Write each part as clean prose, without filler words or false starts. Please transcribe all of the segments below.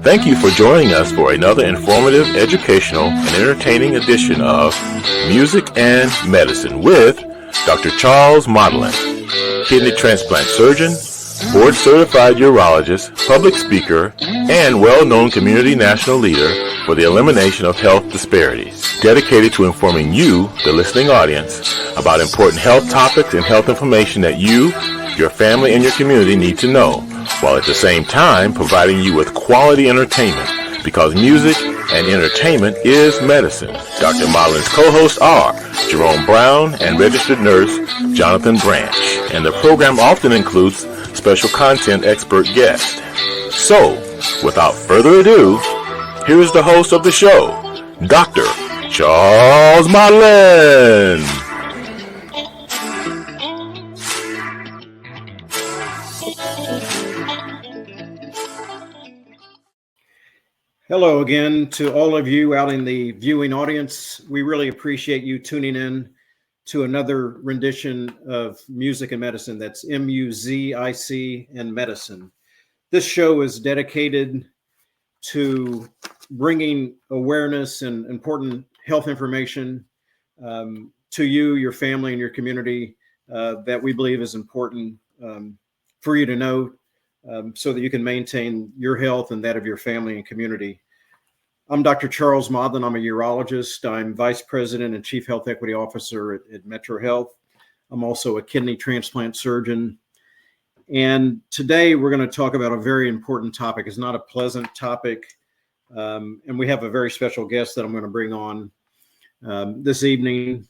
Thank you for joining us for another informative, educational, and entertaining edition of Music and Medicine with Dr. Charles Modlin, kidney transplant surgeon, board-certified urologist, public speaker, and well-known community national leader for the elimination of health disparities, dedicated to informing you, the listening audience, about important health topics and health information that you, your family, and your community need to know, while at the same time providing you with quality entertainment, because music and entertainment is medicine. Dr. Modlin's co-hosts are Jerome Brown and registered nurse Jonathan Branch, and the program often includes special content expert guests. So, without further ado, here is the host of the show, Dr. Charles Modlin. Hello again to all of you out in the viewing audience. We really appreciate you tuning in to another rendition of Music and Medicine. That's Muzic and Medicine. This show is dedicated to bringing awareness and important health information to you, your family, and your community that we believe is important for you to know so that you can maintain your health and that of your family and community. I'm Dr. Charles Modlin. I'm a urologist. I'm Vice President and Chief Health Equity Officer at Metro Health. I'm also a kidney transplant surgeon. And today we're going to talk about a very important topic. It's not a pleasant topic. And we have a very special guest that I'm going to bring on this evening.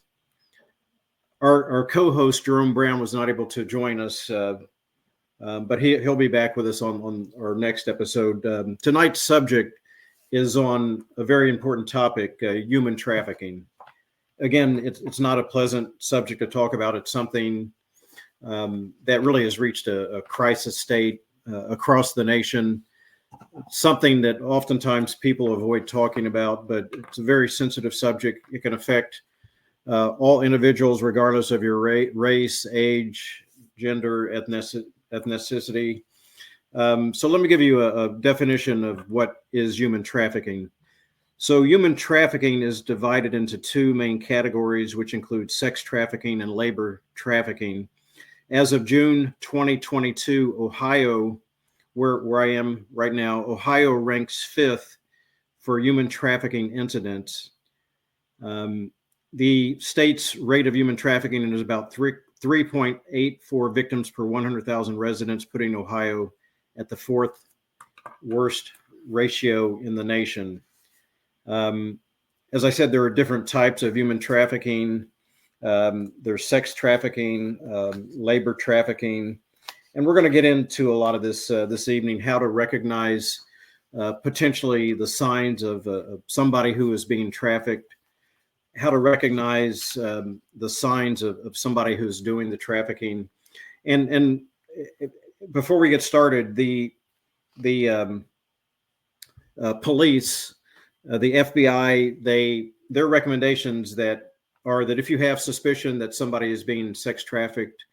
Our co-host, Jerome Brown, was not able to join us, but he'll be back with us on our next episode. Tonight's subject is on a very important topic, human trafficking. Again, it's not a pleasant subject to talk about. It's something that really has reached a crisis state across the nation, something that oftentimes people avoid talking about, but it's a very sensitive subject. It can affect all individuals, regardless of your race, age, gender, ethnicity. So let me give you a definition of what is human trafficking. So human trafficking is divided into two main categories, which include sex trafficking and labor trafficking. As of June 2022, Ohio, where I am right now, Ohio ranks 5th for human trafficking incidents. The state's rate of human trafficking is about 3.84 victims per 100,000 residents, putting Ohio at the 4th worst ratio in the nation. As I said, there are different types of human trafficking. There's sex trafficking, labor trafficking, and we're going to get into a lot of this this evening, how to recognize potentially the signs of somebody who is being trafficked, how to recognize the signs of somebody who's doing the trafficking. And before we get started, the police, the FBI, their recommendations are that if you have suspicion that somebody is being sex trafficked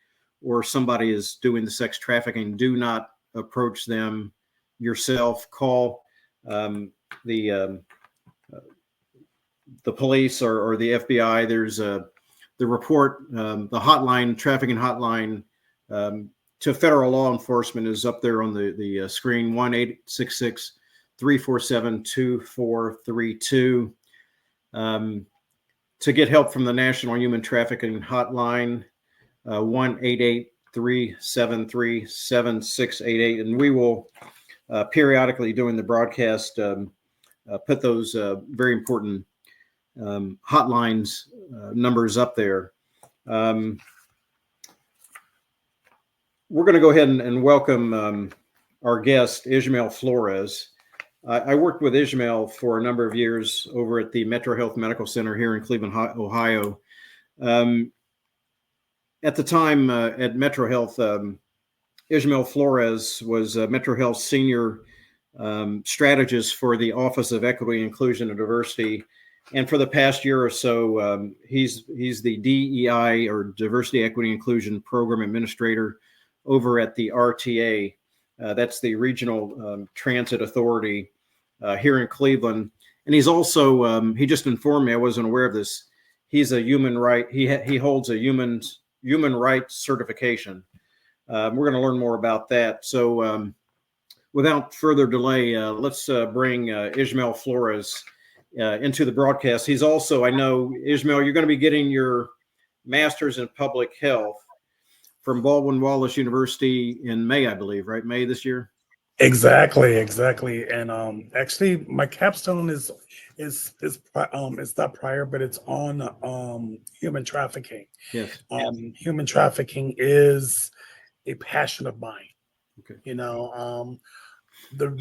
or somebody is doing the sex trafficking, do not approach them yourself. Call the police or the FBI. There's the report, the hotline, trafficking hotline to federal law enforcement is up there on the screen, 1-866-347-2432. To get help from the National Human Trafficking Hotline, 1-888-373-7688. And we will periodically during the broadcast put those very important hotlines numbers up there. We're going to go ahead and welcome our guest, Ismael Flores. I worked with Ismael for a number of years over at the Metro Health Medical Center here in Cleveland, Ohio. At the time at Metro Health, Ismael Flores was Metro Health's senior strategist for the Office of Equity, Inclusion, and Diversity. And for the past year or so, he's the DEI, or Diversity, Equity, Inclusion Program Administrator over at the RTA. That's the Regional Transit Authority. here in Cleveland. And he's also, he just informed me, I wasn't aware of this. He's a human right. He holds a human rights certification. We're going to learn more about that. So without further delay, let's bring Ismael Flores into the broadcast. He's also, I know, Ismael, you're going to be getting your master's in public health from Baldwin Wallace University in May, I believe, right? May this year? Exactly. And actually my capstone is it's not prior, but it's on human trafficking. Yes. Human trafficking is a passion of mine. Okay. You know, the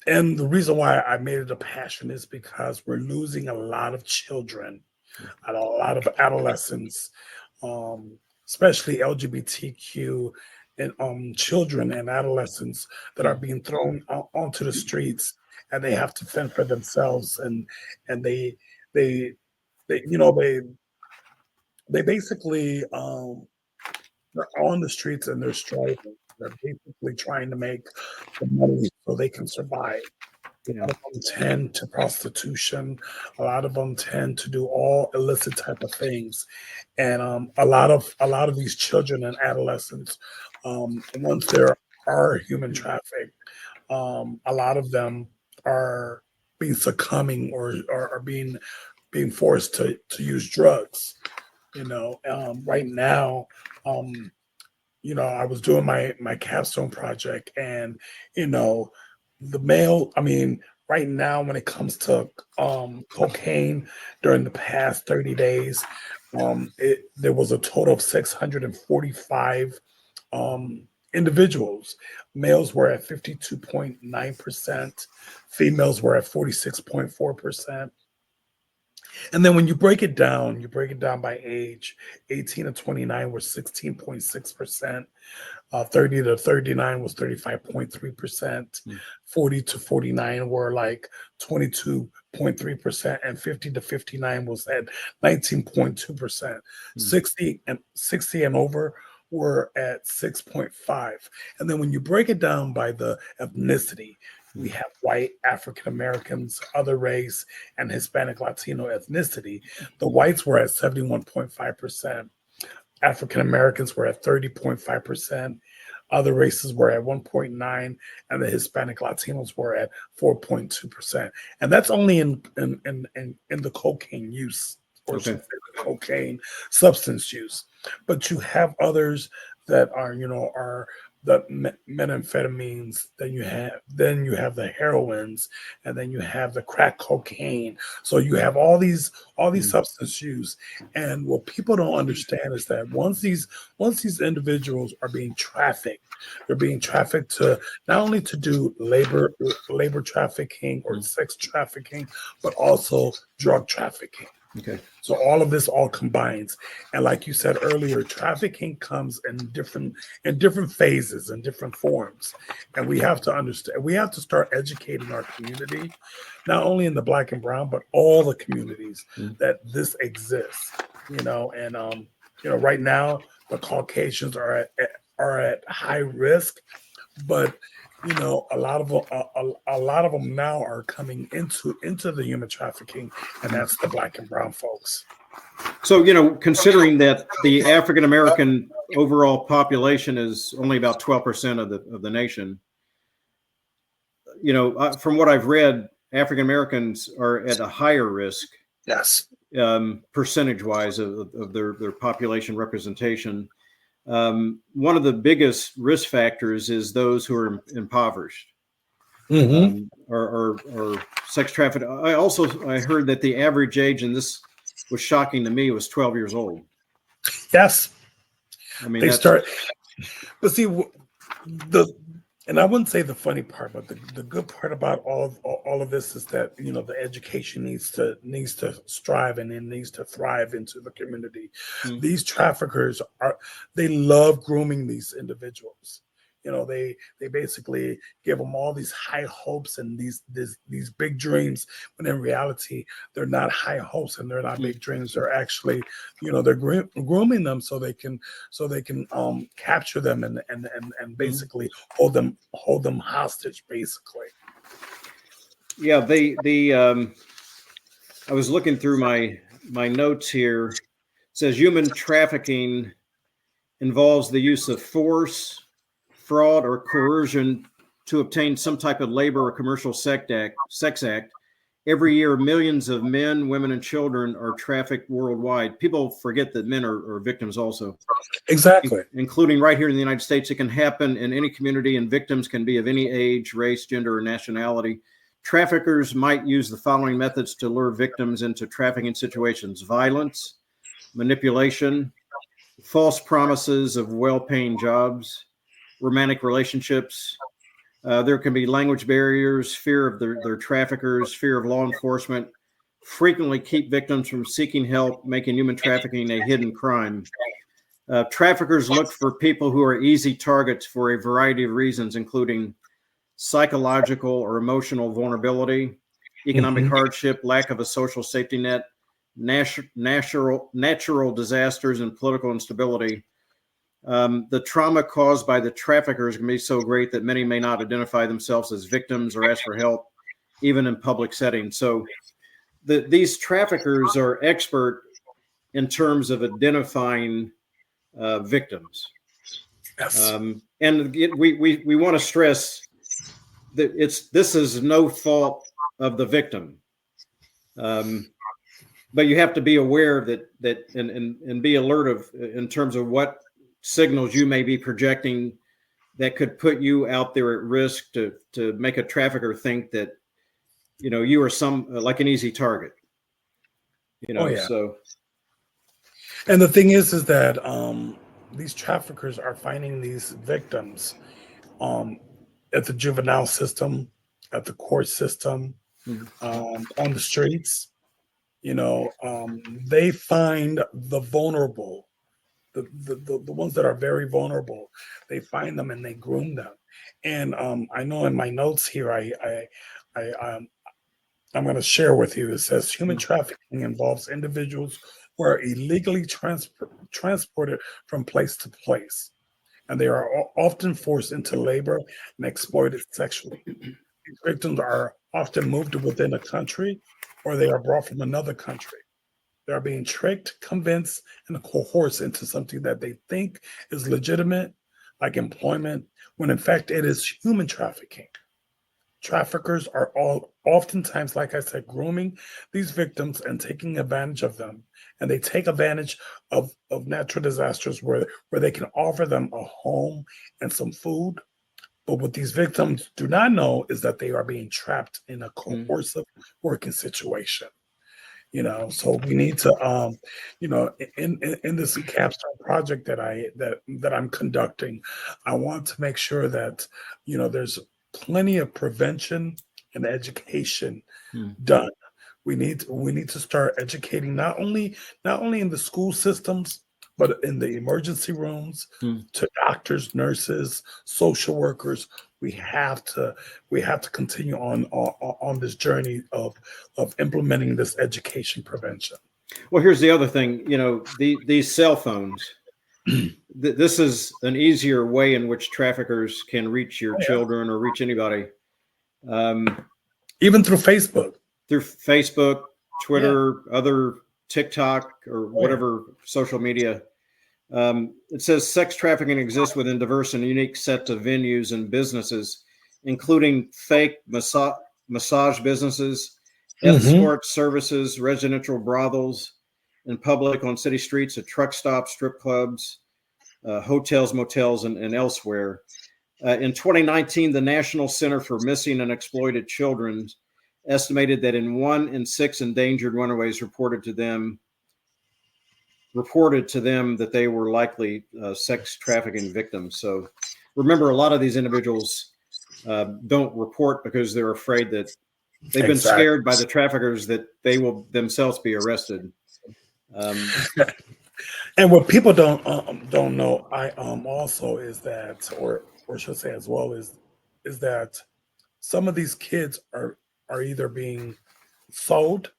reason why I made it a passion is because we're losing a lot of children and a lot of adolescents, especially LGBTQ and children and adolescents that are being thrown onto the streets, and they have to fend for themselves, and they you know they basically they're on the streets and they're striving. They're basically trying to make the money so they can survive. A lot of them tend to prostitution. A lot of them tend to do all illicit type of things, and a lot of these children and adolescents, once there are human trafficked, a lot of them are being succumbing or are being forced to use drugs. Right now, I was doing my capstone project, and the male, I mean, right now when it comes to cocaine, during the past 30 days, there was a total of 645 individuals. Males were at 52.9%, females were at 46.4%. And then when you break it down by age. 18 to 29 were 16.6%, 30 to 39 was 35.3%, 40 to 49 were like 22.3%, and 50 to 59 was at 19.2%. 60 and over were at 6.5. And then when you break it down by the ethnicity, we have white, African Americans, other race, and Hispanic Latino ethnicity. The whites were at 71.5%. African Americans were at 30.5%. Other races were at 1.9%, and the Hispanic Latinos were at 4.2%. And that's only in the cocaine use, or cocaine substance use. But you have others that are the methamphetamines, then you have the heroines, and then you have the crack cocaine. So you have all these substance use. And what people don't understand is that once these individuals are being trafficked, they're being trafficked to not only to do labor trafficking or sex trafficking, but also drug trafficking. Okay. So all of this all combines, and like you said earlier, trafficking comes in different phases and different forms, and we have to understand. We have to start educating our community, not only in the Black and Brown, but all the communities that this exists. And right now the Caucasians are at high risk, but a lot of them now are coming into the human trafficking, and that's the Black and Brown folks. So, considering that the African American overall population is only about 12% of the nation, from what I've read, African Americans are at a higher risk. Yes. Percentage-wise of their population representation. One of the biggest risk factors is those who are impoverished, or sex trafficked. I heard that the average age, and this was shocking to me, was 12 years old. Yes. I mean, but see, and I wouldn't say the funny part, but the good part about all of this is that the education needs to strive, and it needs to thrive into the community. These traffickers they love grooming these individuals. They basically give them all these high hopes and these big dreams, when in reality they're not high hopes and they're not big dreams. They're actually they're grooming them so they can capture them and basically hold them hostage, basically. Yeah, I was looking through my notes here. It says human trafficking involves the use of force, fraud, or coercion to obtain some type of labor or commercial sex act. Every year, millions of men, women, and children are trafficked worldwide. People forget that men are victims also. Exactly. Including right here in the United States. It can happen in any community, and victims can be of any age, race, gender, or nationality. Traffickers might use the following methods to lure victims into trafficking situations: violence, manipulation, false promises of well-paying jobs, romantic relationships. There can be language barriers, fear of their traffickers, fear of law enforcement, frequently keep victims from seeking help, making human trafficking a hidden crime. Traffickers look for people who are easy targets for a variety of reasons, including psychological or emotional vulnerability, economic hardship, lack of a social safety net, natural disasters, and political instability. The trauma caused by the traffickers can be so great that many may not identify themselves as victims or ask for help, even in public settings. So these traffickers are expert in terms of identifying victims. Yes. And we want to stress that this is no fault of the victim. But you have to be aware that and be alert of in terms of what signals you may be projecting that could put you out there at risk to make a trafficker think that you are like an easy target. Oh, yeah. So. And the thing is that these traffickers are finding these victims at the juvenile system, at the court system, on the streets. They find the vulnerable, the ones that are very vulnerable. They find them and they groom them. And I know in my notes here, I'm going to share with you. It says human trafficking involves individuals who are illegally transported from place to place, and they are often forced into labor and exploited sexually. These victims are often moved within a country, or they are brought from another country. They are being tricked, convinced, and coerced into something that they think is legitimate, like employment, when in fact it is human trafficking. Traffickers are oftentimes, like I said, grooming these victims and taking advantage of them. And they take advantage of natural disasters where they can offer them a home and some food. But what these victims do not know is that they are being trapped in a coercive working situation. So we need to, in this capstone project that I'm conducting, I want to make sure that, there's plenty of prevention and education done. We need to start educating not only in the school systems, but in the emergency rooms, to doctors, nurses, social workers. We have to continue on this journey of implementing this education prevention. Well, here's the other thing. These cell phones. This is an easier way in which traffickers can reach your children or reach anybody. Even through Facebook. Twitter, other TikTok, or whatever social media. It says sex trafficking exists within diverse and unique sets of venues and businesses, including fake massage businesses, escort services, residential brothels, in public, on city streets, at truck stops, strip clubs, hotels, motels, and elsewhere. In 2019, the National Center for Missing and Exploited Children estimated that in 1 in 6 endangered runaways reported to them that they were likely sex trafficking victims. So remember, a lot of these individuals don't report because they're afraid that they've been scared by the traffickers that they will themselves be arrested. And what people don't know, also is that, or should say as well, is that some of these kids are either being sold,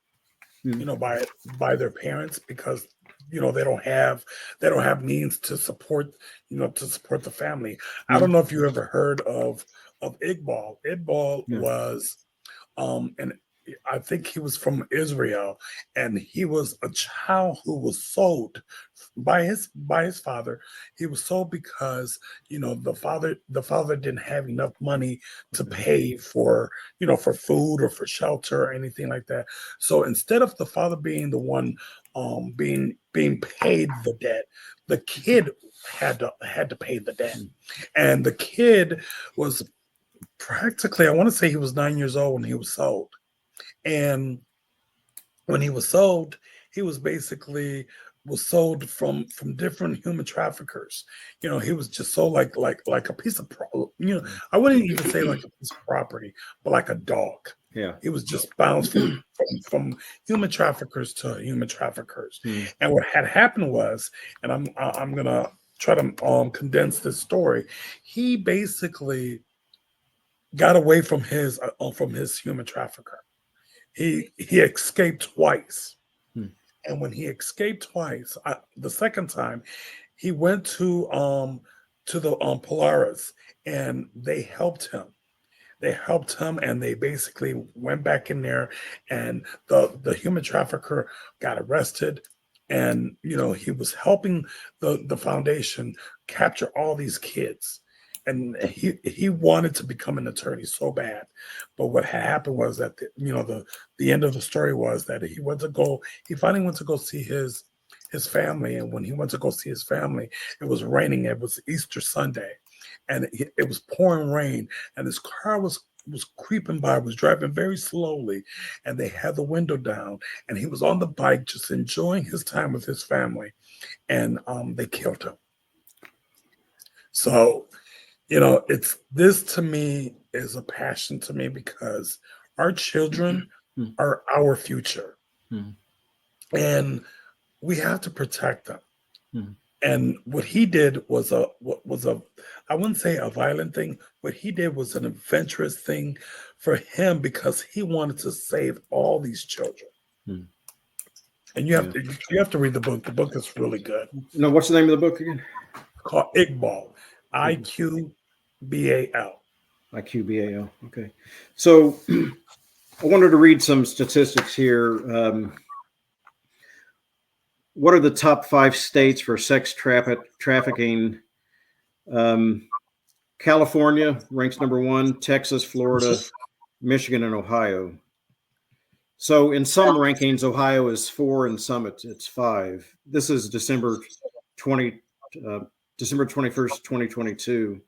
by their parents because they don't have means to support the family. I don't know if you ever heard of Iqbal. Iqbal was And I think he was from Israel, and he was a child who was sold by his father. He was sold because the father didn't have enough money to pay for for food or for shelter or anything like that. So instead of the father being the one being paid the debt, the kid had to pay the debt, and the kid was practically, I want to say he was 9 years old when he was sold. And when he was sold, he was basically sold from different human traffickers. He was just sold like a piece of I wouldn't even say like a piece of property, but like a dog. Yeah. He was just bounced from human traffickers to human traffickers. And what had happened was, and I'm gonna try to condense this story. He basically got away from his human trafficker. He escaped twice. And when he escaped twice, the second time, he went to the Polaris, and they helped him. And they basically went back in there, and the human trafficker got arrested. And he was helping the foundation capture all these kids. And he wanted to become an attorney so bad, but what had happened was that the end of the story was that he finally went to go see his family. And when he went to go see his family, it was raining. It was Easter Sunday, and it was pouring rain, and his car was creeping by, was driving very slowly, and they had the window down, and he was on the bike just enjoying his time with his family, and they killed him. So it's this, to me, is a passion to me, because our children are our future, and we have to protect them. And what he did was a I wouldn't say a violent thing. What he did was an adventurous thing for him, because he wanted to save all these children. And you have to read the book. The book is really good. No, what's the name of the book again? It's called Iqbal. IQBAL. IQBAL. Okay. So I wanted to read some statistics here. What are the top 5 states for sex trafficking? California ranks number 1, Texas, Florida, Michigan, and Ohio. So in some rankings, Ohio is 4, and some it's 5. This is December 21st, 2022.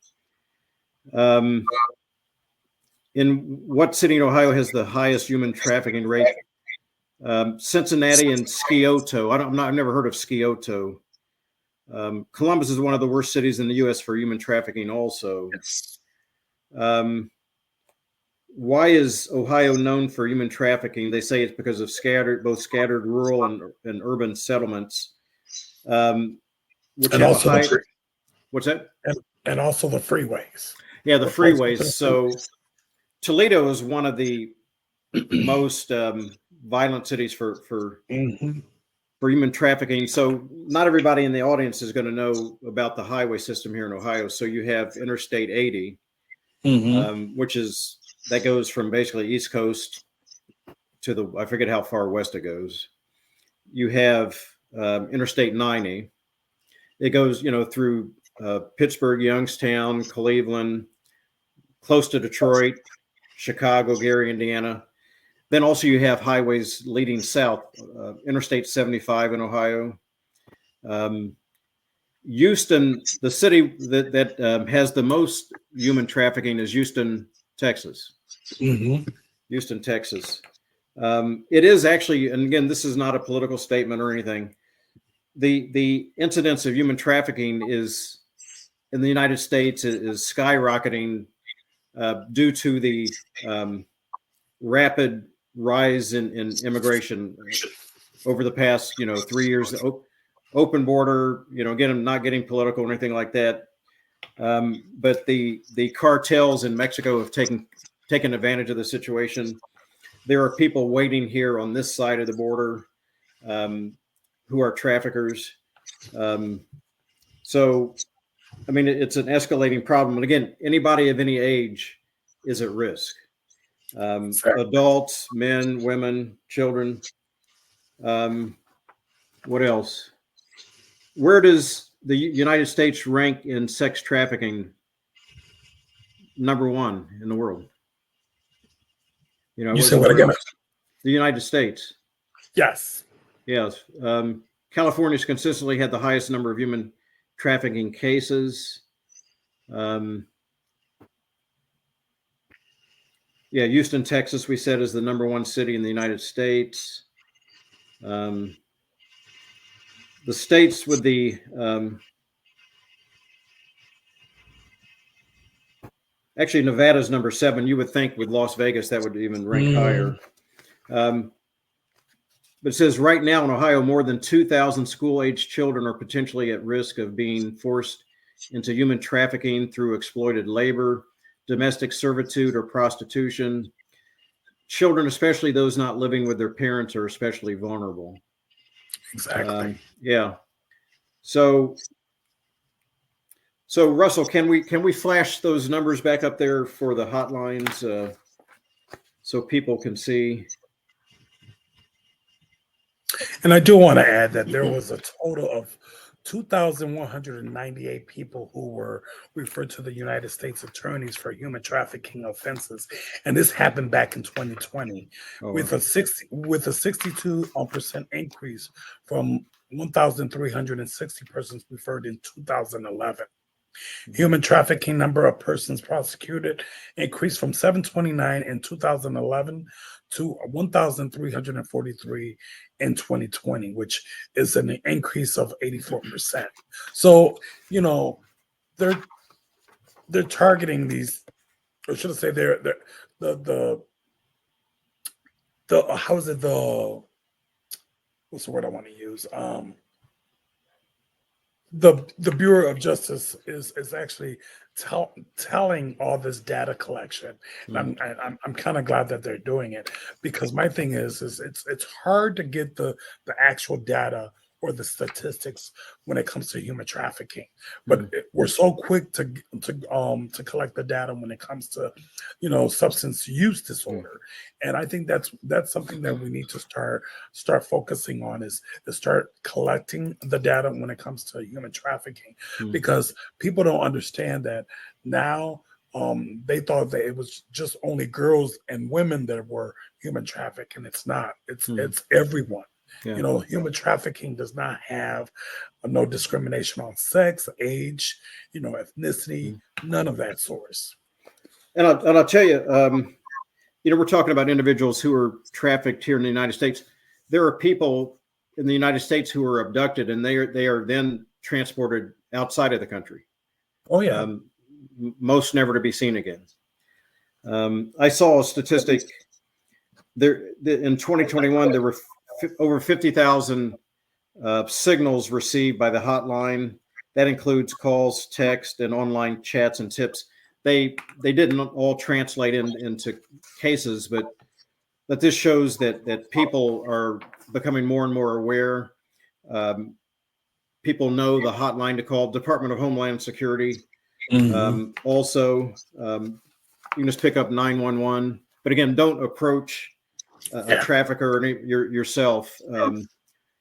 In what city in Ohio has the highest human trafficking rate? Cincinnati and Scioto. I've never heard of Scioto. Columbus is one of the worst cities in the U.S. for human trafficking also. Why is Ohio known for human trafficking? They say it's because of both scattered rural and urban settlements. Which and also what's that? And also the freeways. Yeah, the freeways. So Toledo is one of the most violent cities for human trafficking. So not everybody in the audience is going to know about the highway system here in Ohio. So you have Interstate 80, which that goes from basically East Coast to I forget how far west it goes. You have Interstate 90. It goes, through Pittsburgh, Youngstown, Cleveland, close to Detroit, Chicago, Gary, Indiana. Then also you have highways leading south, Interstate 75 in Ohio. Houston, the city that has the most human trafficking is Houston, Texas. Houston, Texas. It is actually, and again, this is not a political statement or anything. The incidence of human trafficking is in the United States is skyrocketing due to the rapid rise in immigration over the past 3 years. Open border, again, I'm not getting political or anything like that, but the cartels in Mexico have taken advantage of the situation. There are people waiting here on this side of the border who are traffickers. So, it's an escalating problem. And again, anybody of any age is at risk. adults, men, women, children. What else? Where does the United States rank in sex trafficking? Number one in the world. You know, You said what again? The United States. Yes. Yes. California's consistently had the highest number of human trafficking cases. Houston, Texas, we said, is the number one city in the United States. The states with the actually, Nevada's number 7. You would think with Las Vegas that would even rank higher. But it says right now in Ohio, more than 2,000 school-aged children are potentially at risk of being forced into human trafficking through exploited labor, domestic servitude, or prostitution. Children, especially those not living with their parents, are especially vulnerable. Exactly. So Russell, can we flash those numbers back up there for the hotlines so people can see? And I do want to add that there was a total of 2,198 people who were referred to the United States attorneys for human trafficking offenses, and this happened back in 2020, with a 62% increase from 1,360 persons referred in 2011. Human trafficking number of persons prosecuted increased from 729 in 2011 to 1,343 in 2020, which is an increase of 84%. So, you know, they're targeting these, or should I say the how is it, what's the word I want to use? The Bureau of Justice is actually telling all this data collection, and I'm kind of glad that they're doing it, because my thing is it's hard to get the actual data or the statistics when it comes to human trafficking, but we're so quick to collect the data when it comes to, you know, substance use disorder, and I think that's something that we need to start focusing on, is to start collecting the data when it comes to human trafficking, because people don't understand that now. They thought that it was just only girls and women that were human trafficked, and it's not. It's everyone. Yeah. You know, human trafficking does not have no discrimination on sex, age, you know, ethnicity, none of that source. And I'll tell you, you know, we're talking about individuals who are trafficked here in the United States. There are people in the United States who are abducted, and they are then transported outside of the country. Oh yeah, most never to be seen again. I saw a statistic there in 2021. There were over 50,000 signals received by the hotline. That includes calls, text, and online chats and tips. They didn't all translate into cases, but this shows that people are becoming more and more aware. People know the hotline to call. Department of Homeland Security. Also, you can just pick up 911. But again, don't approach a trafficker or yourself. You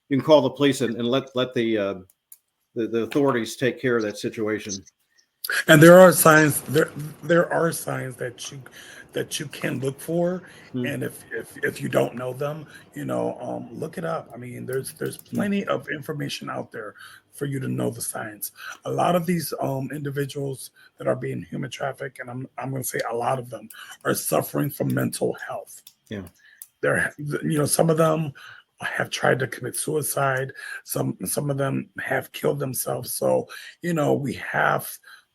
can call the police and let the authorities take care of that situation. And there are signs there are signs that you can look for, and if you don't know them, you know, look it up. I mean, there's plenty of information out there for you to know the signs. A lot of these individuals that are being human trafficked, and I'm going to say a lot of them, are suffering from mental health. Yeah. They're, you know, some of them have tried to commit suicide. Some of them have killed themselves. So, you know, we have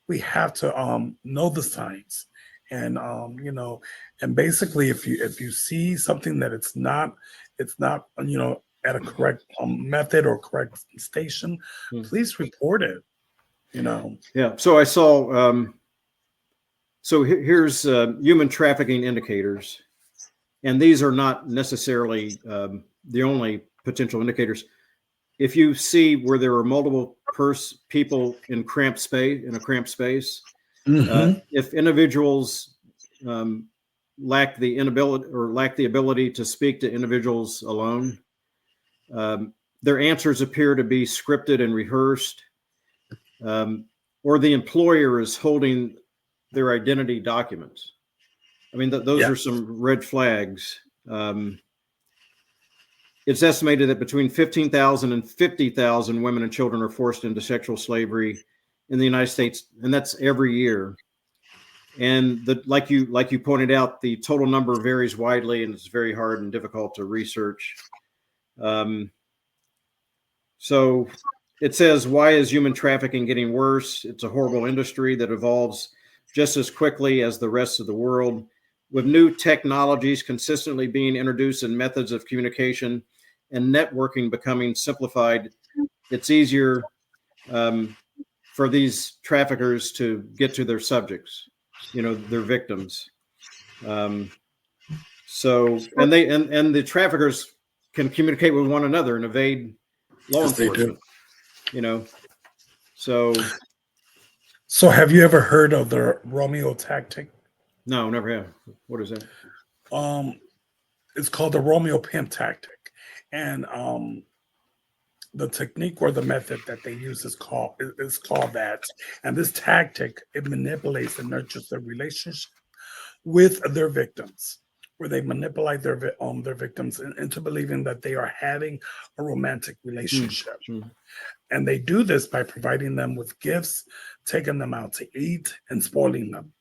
to know the signs, and you know, and basically, if you see something that it's not you know, at a correct method or correct station, please report it. You know. Yeah. So I saw. So here's human trafficking indicators. And these are not necessarily the only potential indicators. If you see where there are multiple people in a cramped space, if individuals lack the ability to speak to individuals alone. Their answers appear to be scripted and rehearsed, or the employer is holding their identity documents. I mean, those are some red flags. It's estimated that between 15,000 and 50,000 women and children are forced into sexual slavery in the United States, and that's every year. And like you pointed out, the total number varies widely, and it's very hard and difficult to research. So it says, why is human trafficking getting worse? It's a horrible industry that evolves just as quickly as the rest of the world, with new technologies consistently being introduced and methods of communication and networking becoming simplified. It's easier for these traffickers to get to their subjects, their victims. So, and the traffickers can communicate with one another and evade law enforcement. So have you ever heard of the Romeo tactic? No, never have. What is that? It's called the Romeo pimp tactic. And the technique or the method that they use is called that. And this tactic, it manipulates and nurtures the relationship with their victims, where they manipulate their victims into believing that they are having a romantic relationship. Mm-hmm. And they do this by providing them with gifts, taking them out to eat, and spoiling them.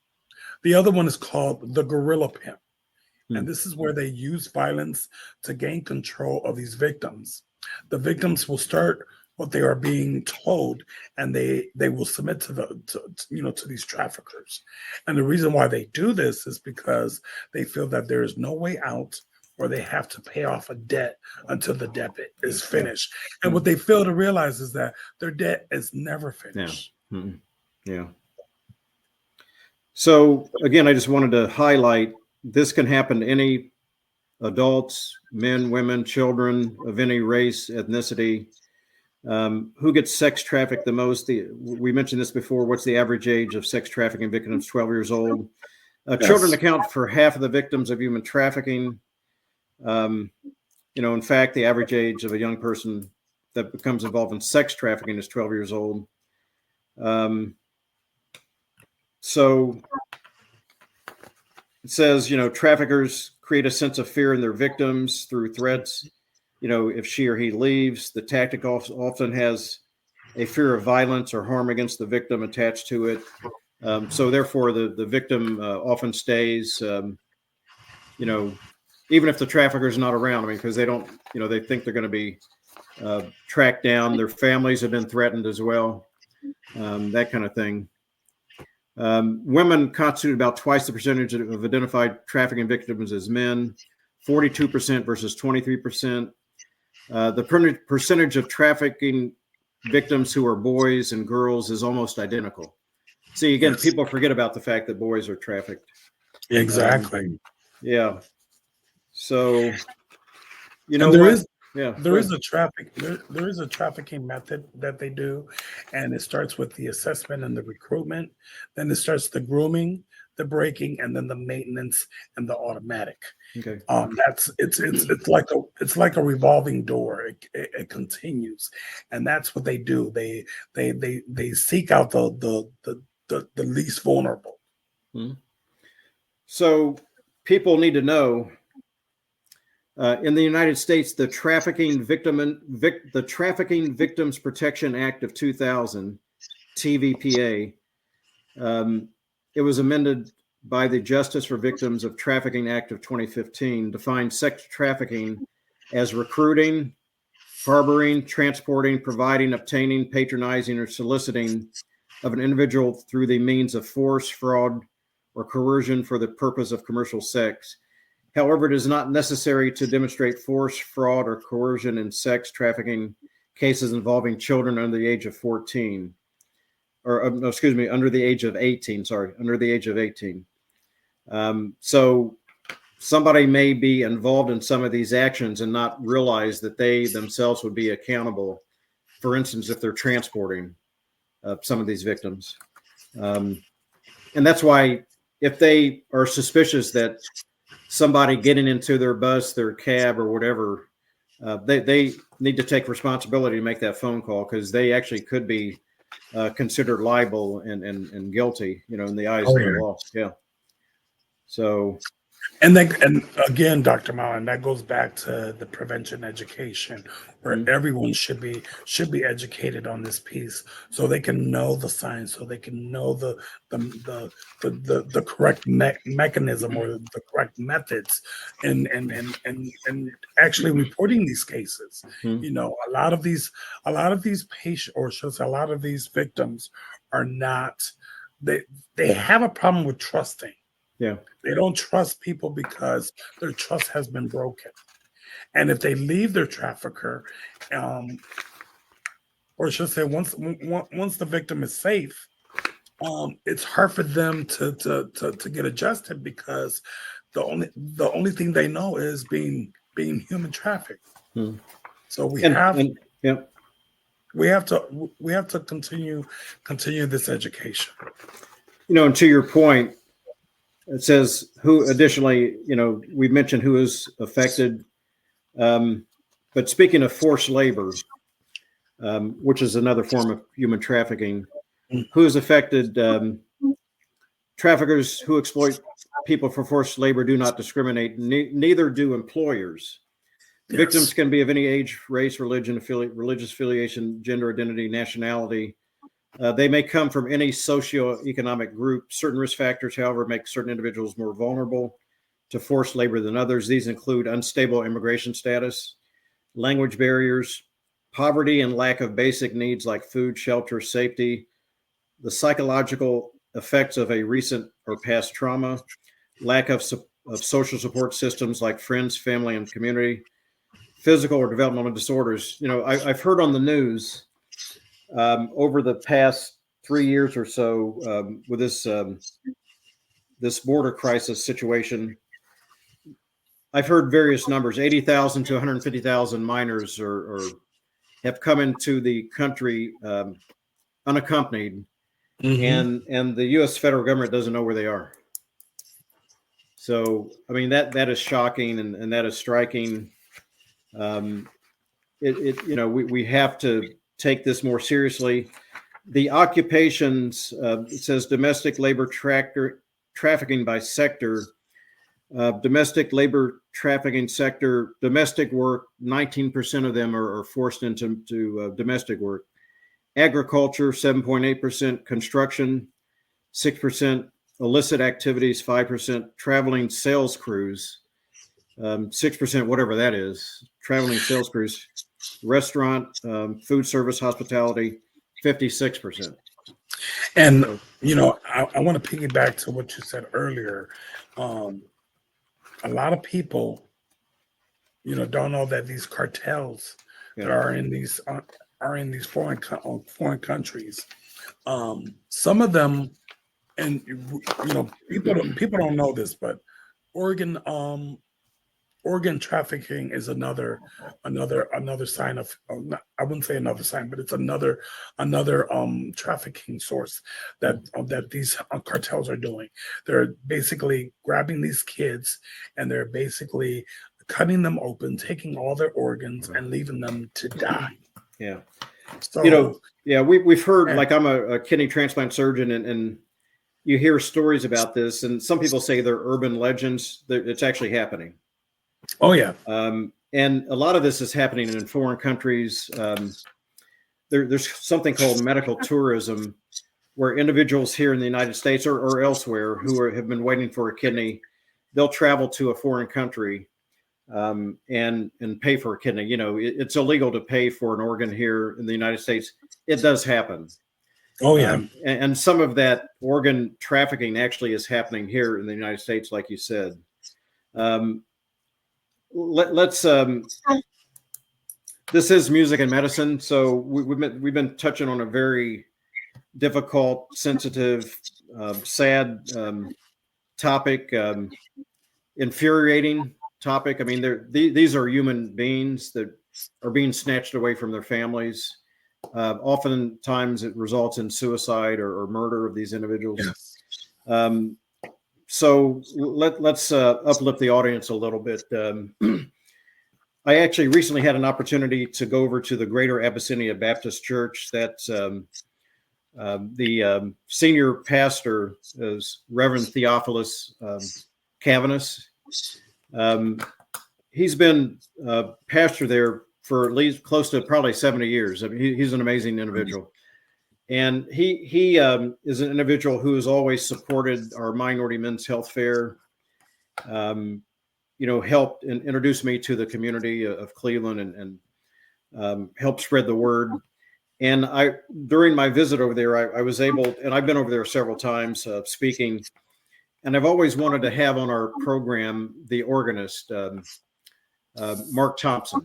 The other one is called the gorilla pimp. And this is where they use violence to gain control of these victims. The victims will start what they are being told, and they will submit to these traffickers. And the reason why they do this is because they feel that there is no way out, or they have to pay off a debt until the debt is finished. And what they fail to realize is that their debt is never finished. Yeah. Mm-hmm. Yeah. So again, I just wanted to highlight, this can happen to any adults, men, women, children of any race, ethnicity. Who gets sex trafficked the most? We mentioned this before. What's the average age of sex trafficking victims? 12 years old. Yes. Children account for half of the victims of human trafficking. In fact, the average age of a young person that becomes involved in sex trafficking is 12 years old. So it says, traffickers create a sense of fear in their victims through threats. If she or he leaves, the tactic often has a fear of violence or harm against the victim attached to it. So therefore, the victim often stays, even if the trafficker is not around, because they don't, they think they're going to be tracked down. Their families have been threatened as well, that kind of thing. Women constitute about twice the percentage of identified trafficking victims as men, 42% versus 23%. The percentage of trafficking victims who are boys and girls is almost identical. See, again, yes. People forget about the fact that boys are trafficked. Exactly. Yeah. So, there is a trafficking method that they do, and it starts with the assessment and the recruitment. Then it starts the grooming, the breaking, and then the maintenance and the automatic. Okay. It's like a revolving door. It continues, and that's what they do. They seek out the least vulnerable. Mm-hmm. So people need to know. In the United States, the Trafficking Victims Protection Act of 2000, TVPA, it was amended by the Justice for Victims of Trafficking Act of 2015, defined sex trafficking as recruiting, harboring, transporting, providing, obtaining, patronizing, or soliciting of an individual through the means of force, fraud, or coercion for the purpose of commercial sex. However, it is not necessary to demonstrate force, fraud, or coercion in sex trafficking cases involving children under the age of 14, under the age of 18. Under the age of 18. So somebody may be involved in some of these actions and not realize that they themselves would be accountable. For instance, if they're transporting some of these victims, and that's why if they are suspicious that somebody getting into their bus, their cab, or whatever, they need to take responsibility to make that phone call, because they actually could be considered liable and guilty, in the eyes of the law. Yeah. So. And again, Dr. Mullen, that goes back to the prevention education, where everyone should be educated on this piece, so they can know the science, so they can know the correct mechanism, or the correct methods, and actually reporting these cases. A lot of these patients, or should I say, a lot of these victims are not. They have a problem with trusting. Yeah. They don't trust people because their trust has been broken. And if they leave their trafficker, or should I say, once the victim is safe, it's hard for them to get adjusted, because the only thing they know is being human trafficked. So we have to continue this education. And to your point, it says who additionally, we mentioned who is affected. But speaking of forced labor, which is another form of human trafficking, who is affected? Traffickers who exploit people for forced labor do not discriminate. Neither do employers. Yes. Victims can be of any age, race, religion, religious affiliation, gender identity, nationality. They may come from any socioeconomic group. Certain risk factors, however, make certain individuals more vulnerable to forced labor than others. These include unstable immigration status, language barriers, poverty and lack of basic needs like food, shelter, safety, the psychological effects of a recent or past trauma, lack of social support systems like friends, family, and community, physical or developmental disorders. I've heard on the news over the past 3 years or so, with this border crisis situation, I've heard various numbers: 80,000 to 150,000 minors have come into the country unaccompanied, and the U.S. federal government doesn't know where they are. So, I mean, that is shocking, and that is striking. We have to take this more seriously. The occupations, it says domestic labor trafficking by sector, domestic labor trafficking sector, domestic work, 19% of them are forced into domestic work. Agriculture, 7.8%, construction, 6%, illicit activities, 5%, traveling sales crews, 6%, whatever that is, traveling sales crews, restaurant, food service, hospitality, 56%. And, I want to piggyback to what you said earlier. A lot of people, don't know that these cartels that are in these foreign countries, some of them, and people don't know this, but organ trafficking is another sign of, I wouldn't say another sign, but it's another trafficking source that these cartels are doing. They're basically grabbing these kids, and they're basically cutting them open, taking all their organs, and leaving them to die. Yeah. So, we've heard, like, I'm a kidney transplant surgeon, and you hear stories about this, and some people say they're urban legends. It's actually happening. Oh, yeah. And a lot of this is happening in foreign countries. There's something called medical tourism, where individuals here in the United States or elsewhere who have been waiting for a kidney, they'll travel to a foreign country and pay for a kidney. It's illegal to pay for an organ here in the United States. It does happen. Oh, yeah. And some of that organ trafficking actually is happening here in the United States, like you said. Let's this is music and medicine, so we've been touching on a very difficult, sensitive, sad topic, infuriating topic. I mean, these are human beings that are being snatched away from their families. Oftentimes it results in suicide or murder of these individuals. Yes. So let's uplift the audience a little bit. I actually recently had an opportunity to go over to the Greater Abyssinia Baptist Church. That's the senior pastor is Reverend Theophilus Cavanis. He's been pastor there for at least close to probably 70 years. I mean, he's an amazing individual. And he is an individual who has always supported our Minority Men's Health Fair, helped and introduced me to the community of Cleveland and helped spread the word. And during my visit over there, I was able, and I've been over there several times speaking, and I've always wanted to have on our program the organist, Mark Thompson.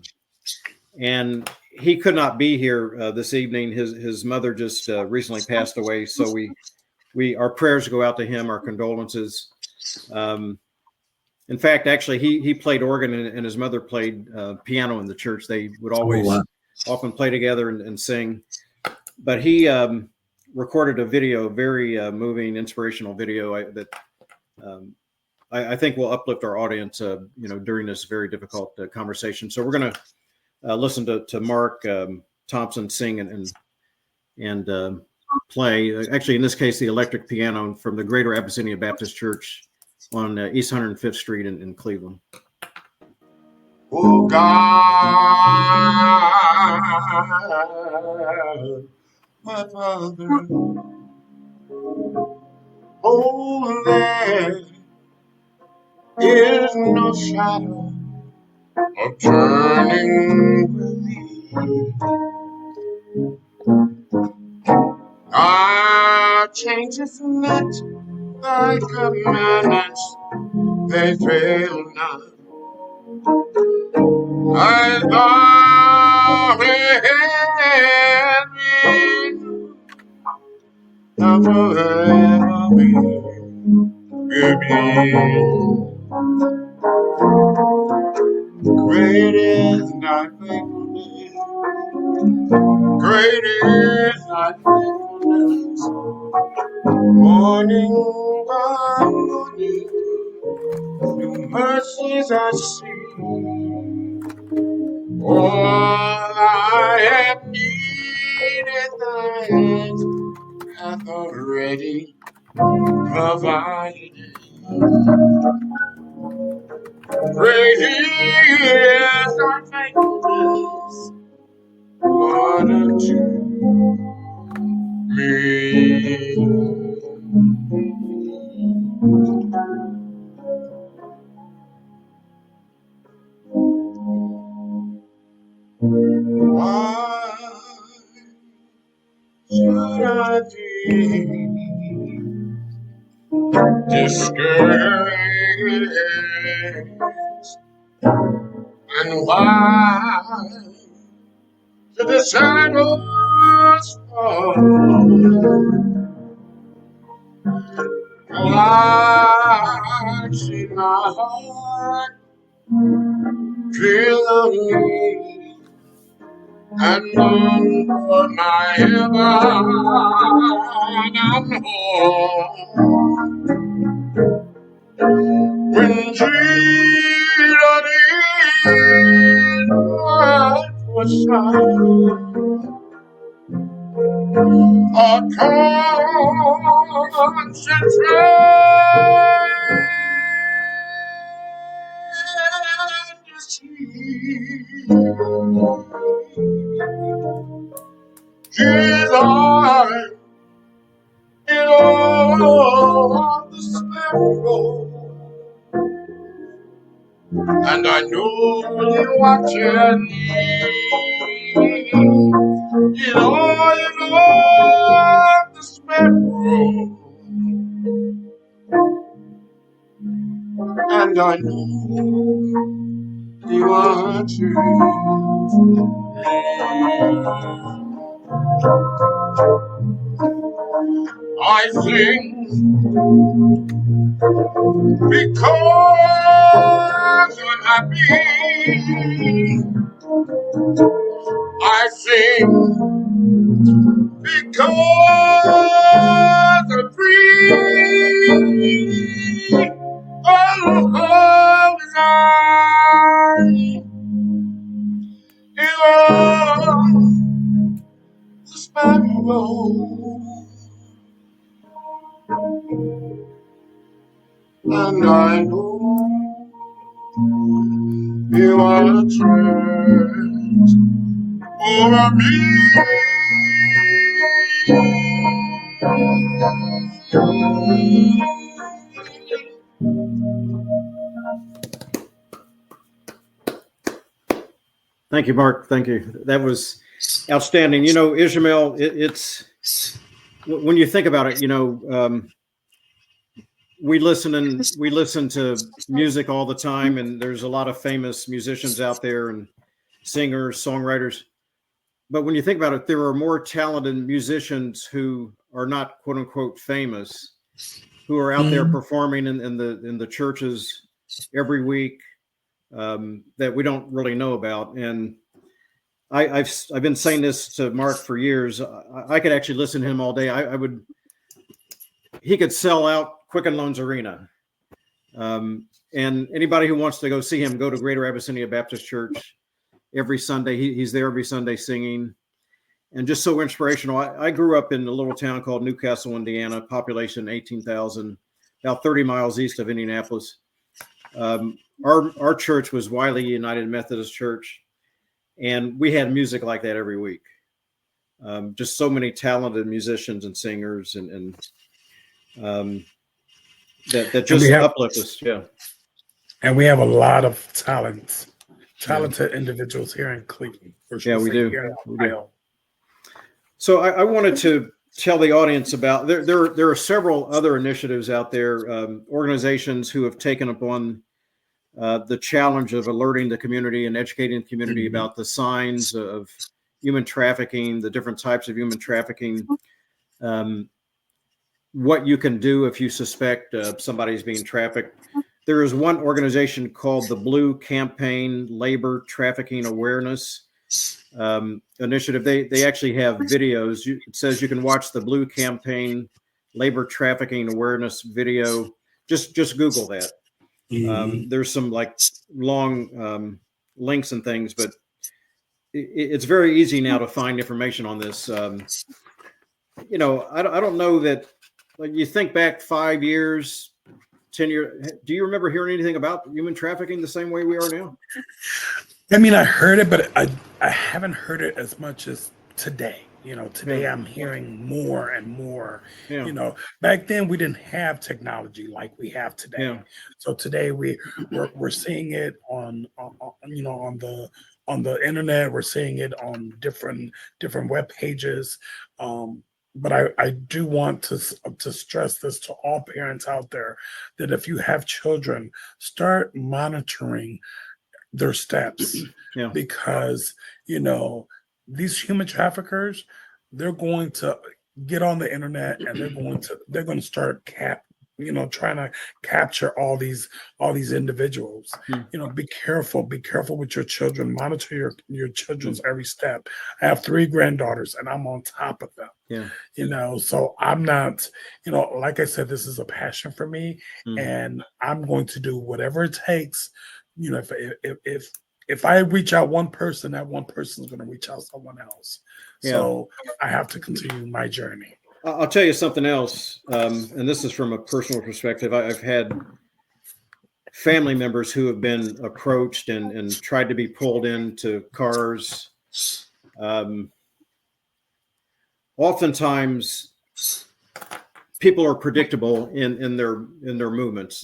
And he could not be here this evening. His mother just recently passed away. So our prayers go out to him, our condolences. In fact, actually, he played organ and his mother played piano in the church. They would always often play together and sing. But he recorded a video, very moving, inspirational video that I think will uplift our audience, during this very difficult conversation. So we're going to listen to Mark Thompson sing and play. Actually, in this case, the electric piano from the Greater Abyssinia Baptist Church on East 105th Street in Cleveland. Oh God, my Father, oh, there is no shadow of turning with thee. God changes not, thy commandments, they fail not. As thou hast been, thou forever will be. Great is thy faithfulness, great is thy faithfulness. Morning by morning, new mercies I see. All I have needed, thy hands hath already provided. Great is thy faithfulness, Lord, unto me. Why should I be discouraged? And why should the shadows fall? Why should my heart feel lonely and long for my heaven and home? When Jesus is right beside, a conscience His eye in all of the sparrow, and I know You're watching me. In all of the sparrow, and I know You watching me. I sing because I'm happy. I sing because I'm free. You are the sparrow, and I know you are the treasure for me. Thank you, Mark. Thank you. That was outstanding. You know, Ismael, it's when you think about it, you know, we listen to music all the time, and there's a lot of famous musicians out there and singers, songwriters. But when you think about it, there are more talented musicians who are not quote unquote famous, who are out there performing in the churches every week, that we don't really know about. And I've been saying this to Mark for years. I could actually listen to him all day. He could sell out Quicken Loans Arena. And anybody who wants to go see him, go to Greater Abyssinia Baptist Church every Sunday. He's there every Sunday singing, and just so inspirational. I grew up in a little town called Newcastle, Indiana, population 18,000, about 30 miles east of Indianapolis. Our church was Wiley United Methodist Church, and we had music like that every week. Just so many talented musicians and singers, and that just uplift us. Yeah. And we have a lot of talented individuals here in Cleveland. Yeah, we do. So I wanted to tell the audience about, there are several other initiatives out there, organizations who have taken upon the challenge of alerting the community and educating the community about the signs of human trafficking, the different types of human trafficking, what you can do if you suspect somebody's being trafficked. There is one organization called the Blue Campaign Labor Trafficking Awareness Initiative. They actually have videos. It says you can watch the Blue Campaign Labor Trafficking Awareness video. Just Google that. There's some like long links and things, but it's very easy now to find information on this. You know, I don't know that, like, you think back 5 years, 10 years, do you remember hearing anything about human trafficking the same way we are now? I mean, I heard it, but I haven't heard it as much as today. You know, today I'm hearing more and more. Yeah. You know, back then we didn't have technology like we have today. Yeah. So today we're seeing it on you know, on the internet. We're seeing it on different web pages. But I do want to stress this to all parents out there, that if you have children, start monitoring their steps. Yeah. Because, you know, these human traffickers, they're going to get on the internet and they're going to start trying to capture all these individuals. You know, be careful with your children. Monitor your children's every step. I have 3 granddaughters and I'm on top of them. Yeah. You know, so I'm not, you know, like I said, this is a passion for me, and I'm going to do whatever it takes. You know, if I reach out one person, that one person is going to reach out someone else. Yeah. So I have to continue my journey. I'll tell you something else, and this is from a personal perspective. I've had family members who have been approached and tried to be pulled into cars. Oftentimes, people are predictable in their movements.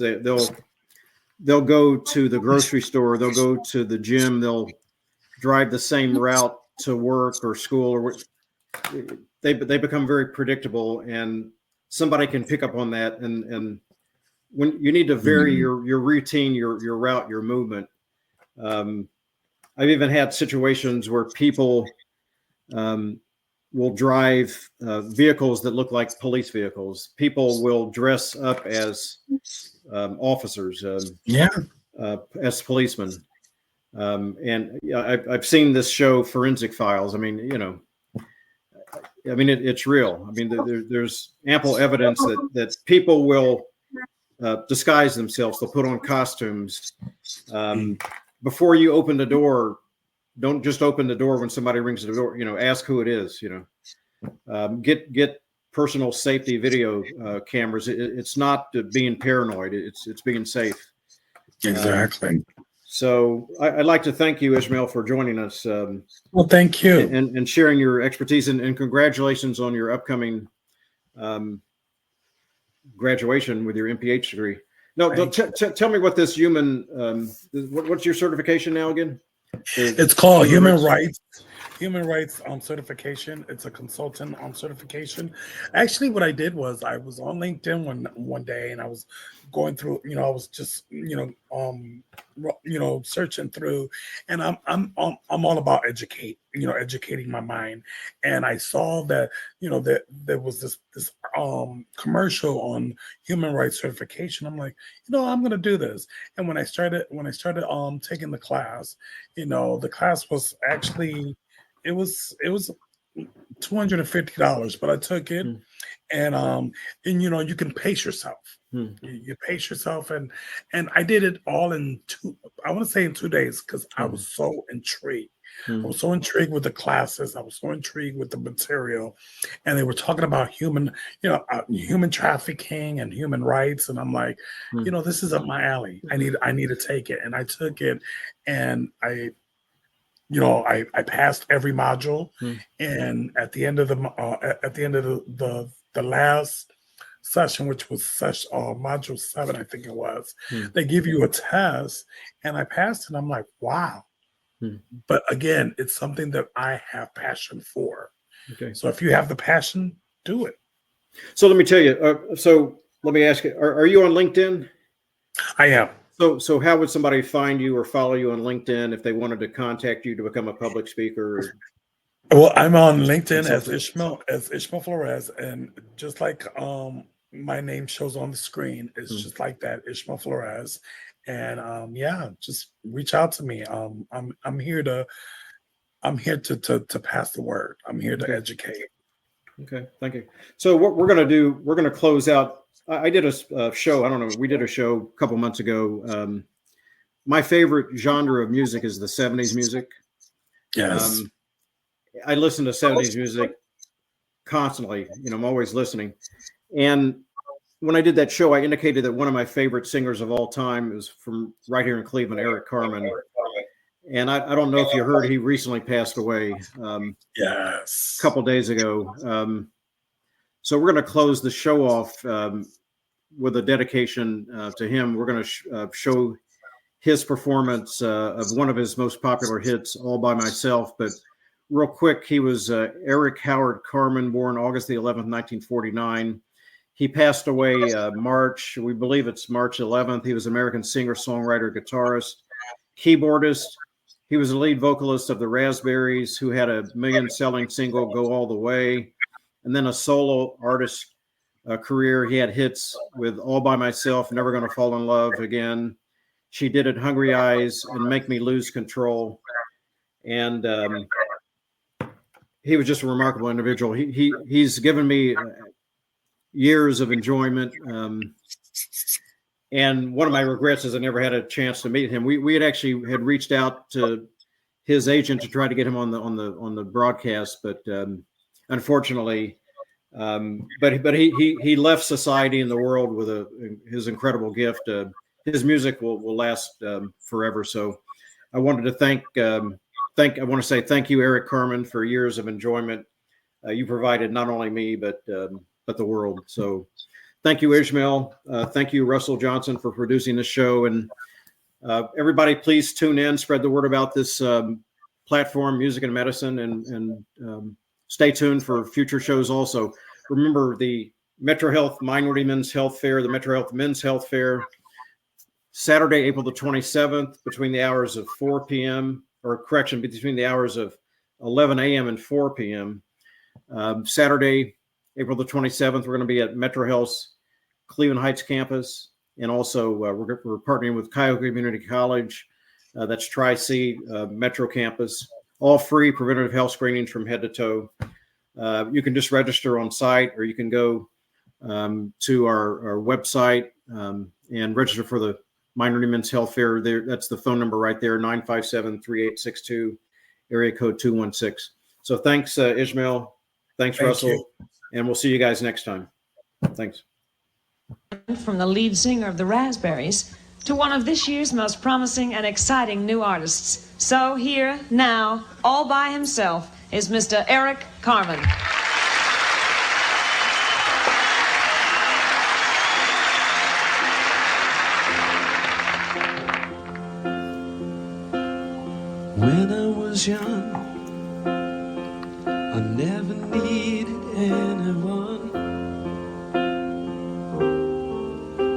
They'll go to the grocery store, they'll go to the gym, they'll drive the same route to work or school, or they become very predictable, and somebody can pick up on that. And when you need to vary your routine, your route, your movement. I've even had situations where people will drive vehicles that look like police vehicles. People will dress up as officers, as policemen. And I've seen this show, Forensic Files. I mean, you know, it's real. I mean, there's ample evidence that people will disguise themselves. They'll put on costumes. before you open the door, don't just open the door when somebody rings the door. Ask who it is. Get personal safety video cameras. It's not being paranoid. It's being safe. Exactly. So I'd like to thank you, Ismael, for joining us. Well, thank you. And sharing your expertise, and congratulations on your upcoming graduation with your MPH degree. No, tell me what this what's your certification now again? It's called Human Rights certification. It's a consultant certification. Actually, what I did was I was on LinkedIn one day, and I was going through. I was just searching through, and I'm all about educating my mind. And I saw that that there was this commercial on human rights certification. I'm like, I'm gonna do this. And when I started taking the class, the class was actually it was $250, but I took it, and you can pace yourself. You pace yourself, and I did it all in 2 days, because I was so intrigued. I was so intrigued with the classes. I was so intrigued with the material, and they were talking about human trafficking and human rights, and I'm like, this is up my alley. I need to take it, and I took it, and I passed every module, and at the end of the last session, which was module 7, I think it was, they give you a test, and I passed, and I'm like, wow. But again, it's something that I have passion for. Okay. So if you have the passion, do it. So let me tell you. So let me ask you: Are you on LinkedIn? I am. So how would somebody find you or follow you on LinkedIn if they wanted to contact you to become a public speaker? Well, I'm on LinkedIn as Ismael Flores, and just like my name shows on the screen, it's just like that, Ismael Flores. And just reach out to me. I'm here to pass the word. I'm here to educate. Okay, thank you. So what we're going to do, we're going to close out. I did a show. I don't know. We did a show a couple months ago. My favorite genre of music is the 70s music. Yes. I listen to 70s music constantly. I'm always listening. And when I did that show, I indicated that one of my favorite singers of all time is from right here in Cleveland, Eric Carmen. And I don't know if you heard, he recently passed away. Yes. A couple days ago. So we're going to close the show off with a dedication to him. We're going to show his performance of one of his most popular hits, All by Myself. But real quick, he was Eric Howard Carmen, born August the 11th, 1949. He passed away we believe it's March 11th. He was American singer, songwriter, guitarist, keyboardist. He was the lead vocalist of the Raspberries, who had a million-selling single, Go All the Way, and then a solo artist career. He had hits with All by Myself, Never Gonna Fall in Love Again, She Did It, Hungry Eyes, and Make Me Lose Control. And he was just a remarkable individual. He's given me years of enjoyment. And one of my regrets is I never had a chance to meet him. We had actually had reached out to his agent to try to get him on the broadcast, but unfortunately, but he left society and the world with his incredible gift. His music will last forever. So I wanted to I want to say thank you, Eric Carmen, for years of enjoyment you provided not only me but the world. So thank you, Ismael. Thank you, Russell Johnson, for producing this show. And everybody, please tune in, spread the word about this platform, Music and Medicine, and stay tuned for future shows also. Remember the Metro Health Minority Men's Health Fair, the Metro Health Men's Health Fair, Saturday, April the 27th, between the hours of 4 p.m., between the hours of 11 a.m. and 4 p.m. Saturday, April the 27th, we're going to be at Metro Health's Cleveland Heights campus. And also we're partnering with Cuyahoga Community College. That's Tri-C Metro campus. All free preventative health screenings from head to toe. You can just register on site, or you can go to our website and register for the Minor Women's Health Fair. There, that's the phone number right there, 957-3862, area code 216. So thanks, Ismael. Thanks, Thank Russell. you. And we'll see you guys next time. Thanks. From the lead singer of the Raspberries to one of this year's most promising and exciting new artists. So here, now, all by himself, is Mr. Eric Carmen. When I was young, I never needed anyone,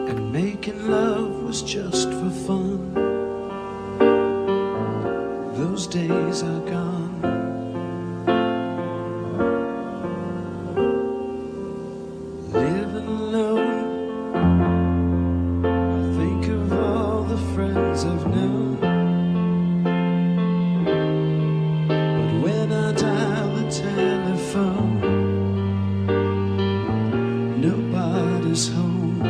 and making love was just for fun. Those days are gone. Living alone, I think of all the friends I've known. Telephone, nobody's home.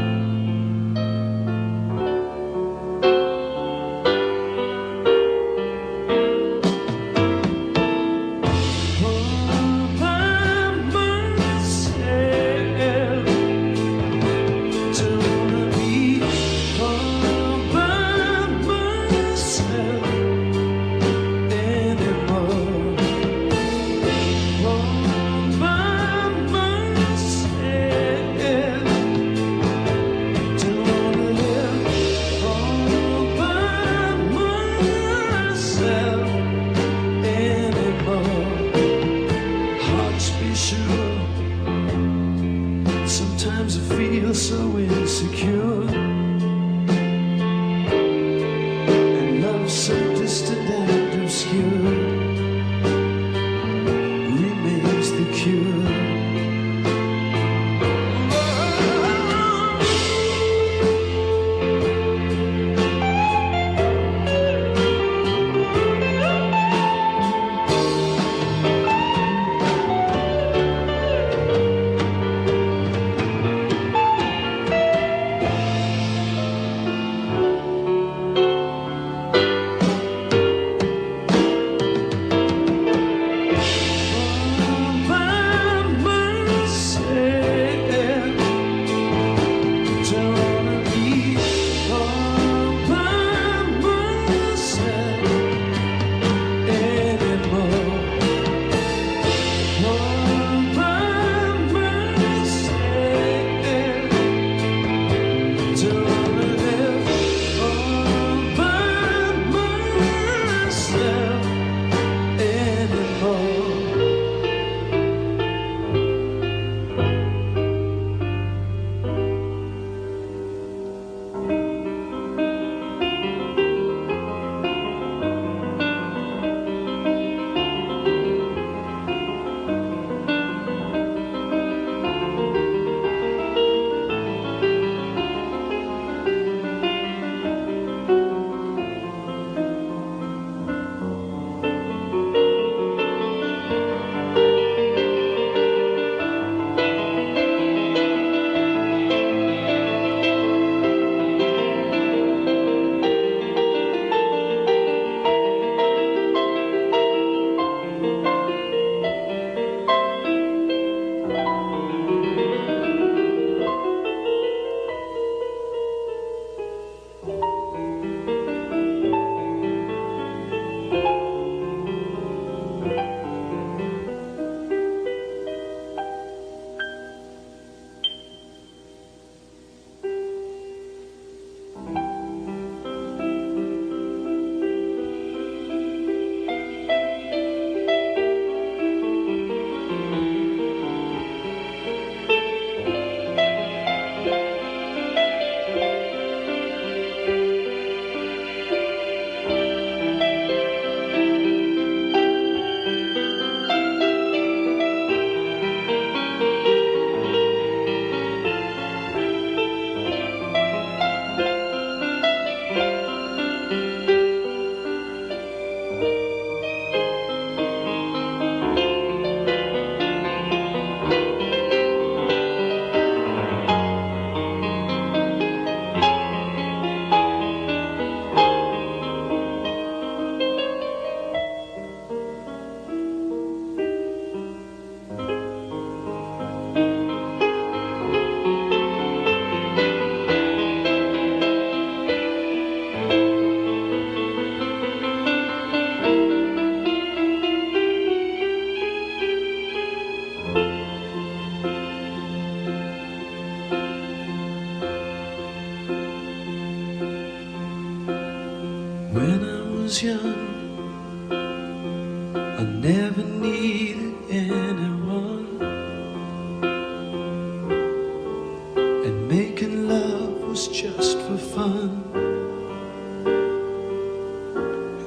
was young, I never needed anyone, and making love was just for fun.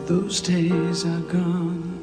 Those days are gone.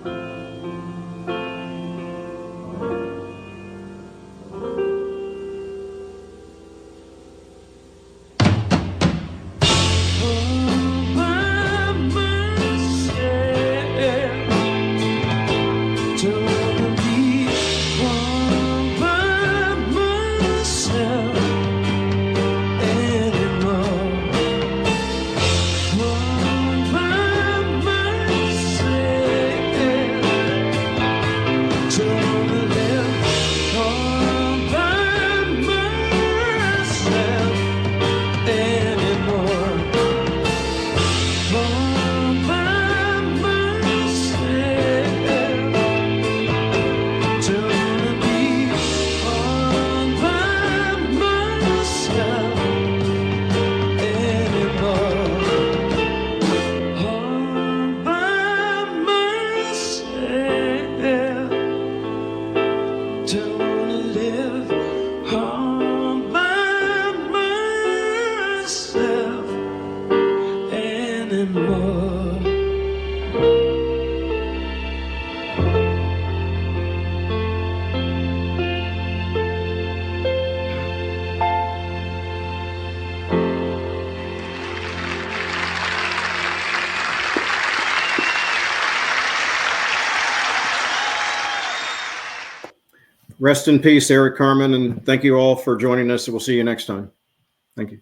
Rest in peace, Eric, Carmen, and thank you all for joining us. We'll see you next time. Thank you.